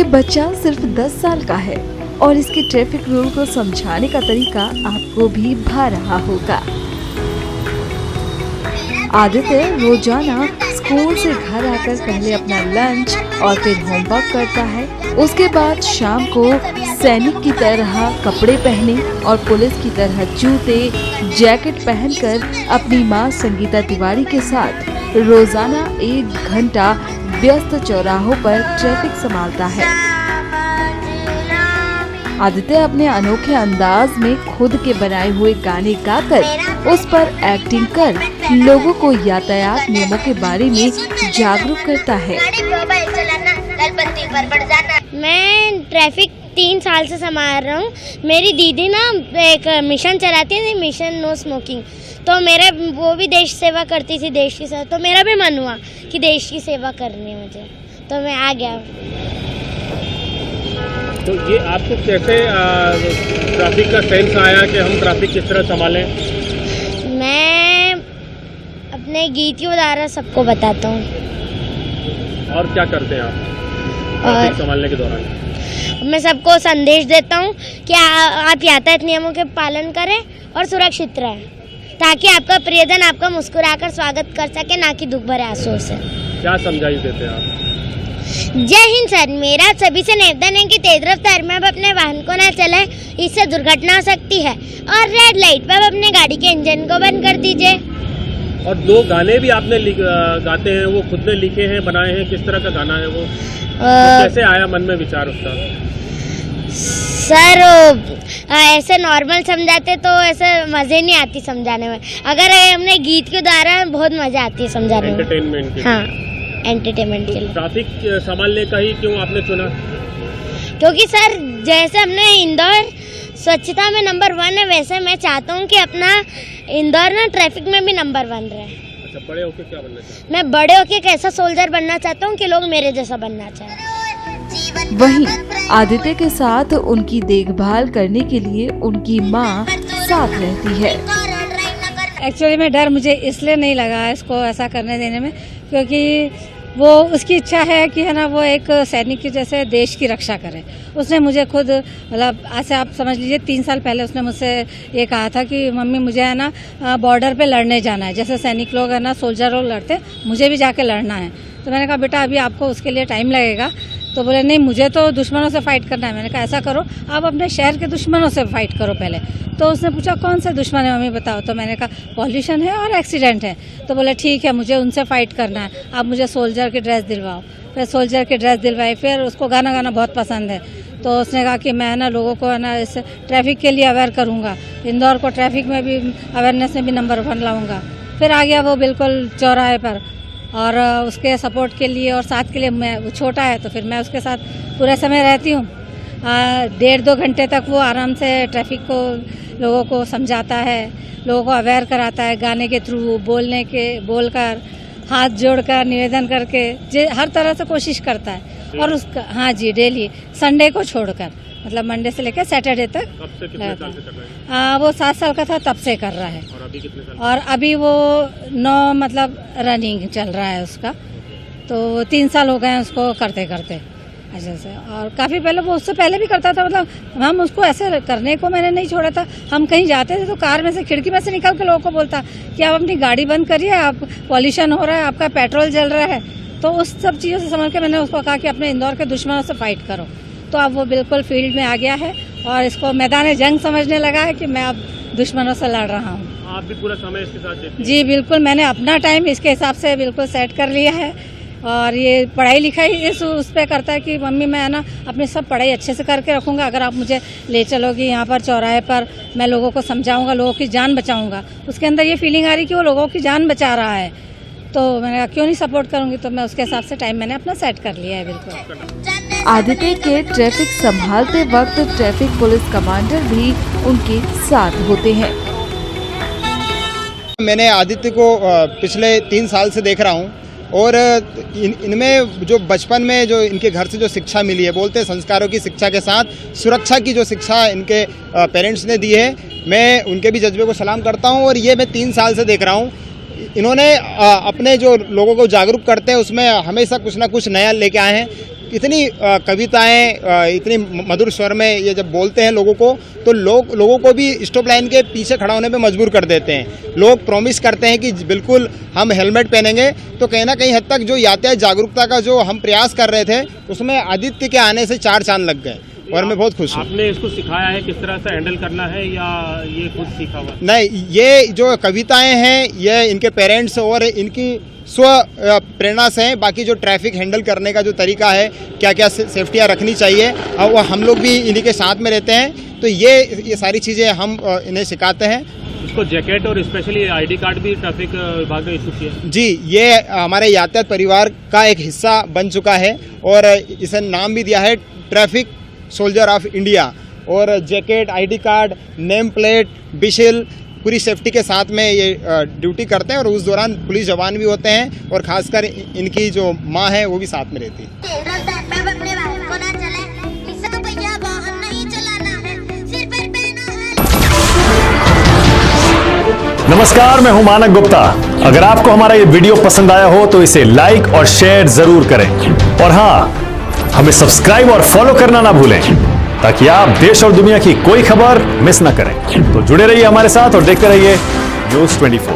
बच्चा सिर्फ 10 साल का है और इसके ट्रैफिक रूल को समझाने का तरीका आपको भी भा रहा होगा। आदित्य रोजाना स्कूल से घर आकर पहले अपना लंच और फिर होमवर्क करता है। उसके बाद शाम को सैनिक की तरह कपड़े पहने और पुलिस की तरह जूते जैकेट पहनकर अपनी मां संगीता तिवारी के साथ रोजाना 1 घंटा व्यस्त चौराहों पर ट्रैफिक संभालता है। आदित्य अपने अनोखे अंदाज में खुद के बनाए हुए गाने गाकर उस पर एक्टिंग कर लोगों को यातायात नियमों के बारे में जागरूक करता है। मैं ट्रैफिक 3 साल से संभाल रहा हूँ। मेरी दीदी ना एक मिशन चलाती थी, मिशन नो स्मोकिंग, तो मेरे वो भी देश सेवा करती थी, देश की सेवा, तो मेरा भी मन हुआ कि देश की सेवा करनी है मुझे, तो मैं आ गया। तो ये आपको कैसे ट्रैफिक का सेंस आया कि हम ट्रैफिक किस तरह संभालें? मैं अपने गीतियों द्वारा सबको बताता हूँ। और क्या करते हैं आप ट्रैफिक संभालने के दौरान? मैं सबको संदेश देता हूँ कि आप यातायात नियमों के पालन करें और सुरक्षित रहें, ताकि आपका प्रियजन आपका मुस्कुराकर स्वागत कर सके, ना कि दुख भरे आंसुओं से। क्या समझाइश देते हैं आप? जय हिंद सर। मेरा सभी से निवेदन है कि तेज रफ्तार में आप अपने वाहन को न चलाएं, इससे दुर्घटना हो सकती है। और रेड लाइट पर आप अपने गाड़ी के इंजन को बंद कर दीजिए। और 2 गाने भी आपने गाते हैं, वो खुद ने लिखे हैं, बनाए हैं, किस तरह का गाना है वो? तो कैसे आया मन में विचार उसका? सर ऐसे नॉर्मल समझाते तो ऐसे मजे नहीं आती समझाने में, अगर हमने गीत के द्वारा बहुत मजा आती है समझाने में। एंटरटेनमेंट के हाँ, एंटरटेनमेंट के लिए। ट्रैफिक संभालने का ही क्यों आपने चुना? क्योंकि सर जैसे हमने इंदौर स्वच्छता में नंबर 1 है, वैसे मैं चाहता हूँ कि अपना इंदौर ना ट्रैफिक में भी नंबर 1 रहे। अच्छा, बड़े होके क्या बनना चाहते हैं? मैं बड़े होके एक ऐसा सोल्जर बनना चाहता हूँ कि लोग मेरे जैसा बनना चाहें। वहीं आदित्य के साथ उनकी देखभाल करने के लिए उनकी मां साथ रहती है। एक्चुअली में डर मुझे इसलिए नहीं लगा इसको ऐसा करने देने में, क्योंकि वो उसकी इच्छा है कि है ना, वो एक सैनिक की जैसे देश की रक्षा करे। उसने मुझे खुद मतलब ऐसे आप समझ लीजिए 3 साल पहले उसने मुझसे ये कहा था कि मम्मी मुझे है ना बॉर्डर पे लड़ने जाना है, जैसे सैनिक लोग है ना सोल्जर लोग लड़ते, मुझे भी जाके लड़ना है। तो मैंने कहा बेटा अभी आपको उसके लिए टाइम लगेगा। तो बोले नहीं मुझे तो दुश्मनों से फाइट करना है। मैंने कहा ऐसा करो आप अपने शहर के दुश्मनों से फाइट करो पहले। तो उसने पूछा कौन से दुश्मन है मम्मी बताओ। तो मैंने कहा पॉल्यूशन है और एक्सीडेंट है। तो बोले ठीक है मुझे उनसे फाइट करना है, आप मुझे सोल्जर की ड्रेस दिलवाओ। फिर सोल्जर की ड्रेस दिलवाई। फिर उसको गाना गाना बहुत पसंद है, तो उसने कहा कि मैं ना लोगों को है ना इस ट्रैफिक के लिए अवेयर करूँगा, इंदौर को ट्रैफिक में भी अवेयरनेस में भी नंबर 1 लाऊँगा। फिर आ गया वो बिल्कुल चौराहे पर, और उसके सपोर्ट के लिए और साथ के लिए मैं, वो छोटा है तो फिर मैं उसके साथ पूरे समय रहती हूँ। 1.5-2 घंटे तक वो आराम से ट्रैफिक को लोगों को समझाता है, लोगों को अवेयर कराता है, गाने के थ्रू, बोलकर, हाथ जोड़कर, निवेदन करके, हर तरह से कोशिश करता है। और उसका हाँ जी डेली संडे को छोड़कर, मतलब मंडे से लेकर सैटरडे तक। कब से कितने साल से कर रहे हैं? वो 7 साल का था तब से कर रहा है। और अभी कितने साल? और अभी वो 9 मतलब रनिंग चल रहा है उसका, तो 3 साल हो गए हैं उसको करते करते अच्छे से। और काफ़ी पहले वो उससे पहले भी करता था, मतलब हम उसको ऐसे करने को मैंने नहीं छोड़ा था। हम कहीं जाते थे तो कार में से खिड़की में से निकल के लोगों को बोलता कि आप अपनी गाड़ी बंद करिए, आप पॉल्यूशन हो रहा है, आपका पेट्रोल जल रहा है। तो उस सब चीज़ों से समझ के मैंने उसको कहा कि अपने इंदौर के दुश्मनों से फाइट करो। तो अब वो बिल्कुल फील्ड में आ गया है और इसको मैदान जंग समझने लगा है कि मैं अब दुश्मनों से लड़ रहा हूँ। आप भी पूरा समय इसके साथ देते हैं? जी बिल्कुल, मैंने अपना टाइम इसके हिसाब से बिल्कुल सेट कर लिया है। और ये पढ़ाई लिखाई उस पर करता है कि मम्मी मैं है ना अपनी सब पढ़ाई अच्छे से करके रखूँगा, अगर आप मुझे ले चलोगी यहाँ पर चौराहे पर, मैं लोगों को समझाऊँगा, लोगों की जान बचाऊँगा। उसके अंदर ये फीलिंग आ रही कि वो लोगों की जान बचा रहा है, तो मैंने कहा क्यों नहीं सपोर्ट करूँगी। तो मैं उसके हिसाब से टाइम मैंने अपना सेट कर लिया है बिल्कुल। आदित्य के ट्रैफिक संभालते वक्त ट्रैफिक पुलिस कमांडर भी उनके साथ होते हैं। मैंने आदित्य को पिछले 3 साल से देख रहा हूँ और इनमें जो बचपन में जो इनके घर से जो शिक्षा मिली है, बोलते हैं संस्कारों की शिक्षा के साथ सुरक्षा की जो शिक्षा इनके पेरेंट्स ने दी है, मैं उनके भी जज्बे को सलाम करता हूँ। और ये मैं 3 साल से देख रहा हूँ, इन्होंने अपने जो लोगों को जागरूक करते हैं उसमें हमेशा कुछ ना कुछ नया लेके आए हैं। इतनी कविताएं इतनी मधुर स्वर में ये जब बोलते हैं लोगों को, तो लोगों को भी स्टॉप लाइन के पीछे खड़ा होने पे मजबूर कर देते हैं। लोग प्रॉमिस करते हैं कि बिल्कुल हम हेलमेट पहनेंगे, तो कहीं ना कहीं हद तक जो यातायात जागरूकता का जो हम प्रयास कर रहे थे, उसमें आदित्य के आने से 4 चांद लग गए और मैं बहुत खुश हूँ। आपने इसको सिखाया है किस तरह से हैंडल करना है या ये खुद सीखा हुआ? नहीं, ये जो कविताएं हैं ये इनके पेरेंट्स और इनकी स्व प्रेरणा से हैं। बाकी जो ट्रैफिक हैंडल करने का जो तरीका है, क्या क्या सेफ्टियाँ रखनी चाहिए, और वो हम लोग भी इन्हीं के साथ में रहते हैं, तो ये सारी चीज़ें हम इन्हें सिखाते हैं। इसको जैकेट और स्पेशली आईडी कार्ड भी ट्रैफिक विभाग ने इशू किया? जी, ये हमारे यातायात परिवार का एक हिस्सा बन चुका है और इसे नाम भी दिया है ट्रैफिक सोल्जर ऑफ इंडिया। और jacket, ID card, name plate, बिशिल, पूरी सेफ्टी के साथ में ये ड्यूटी करते हैं और उस दौरान पुलिस जवान भी होते हैं और खासकर इनकी जो माँ है वो भी साथ में रहती है। नमस्कार, मैं हूं मानक गुप्ता। अगर आपको हमारा ये वीडियो पसंद आया हो तो इसे लाइक और शेयर जरूर करें, और हाँ, हमें सब्सक्राइब और फॉलो करना ना भूलें ताकि आप देश और दुनिया की कोई खबर मिस ना करें। तो जुड़े रहिए हमारे साथ और देखते रहिए News 24।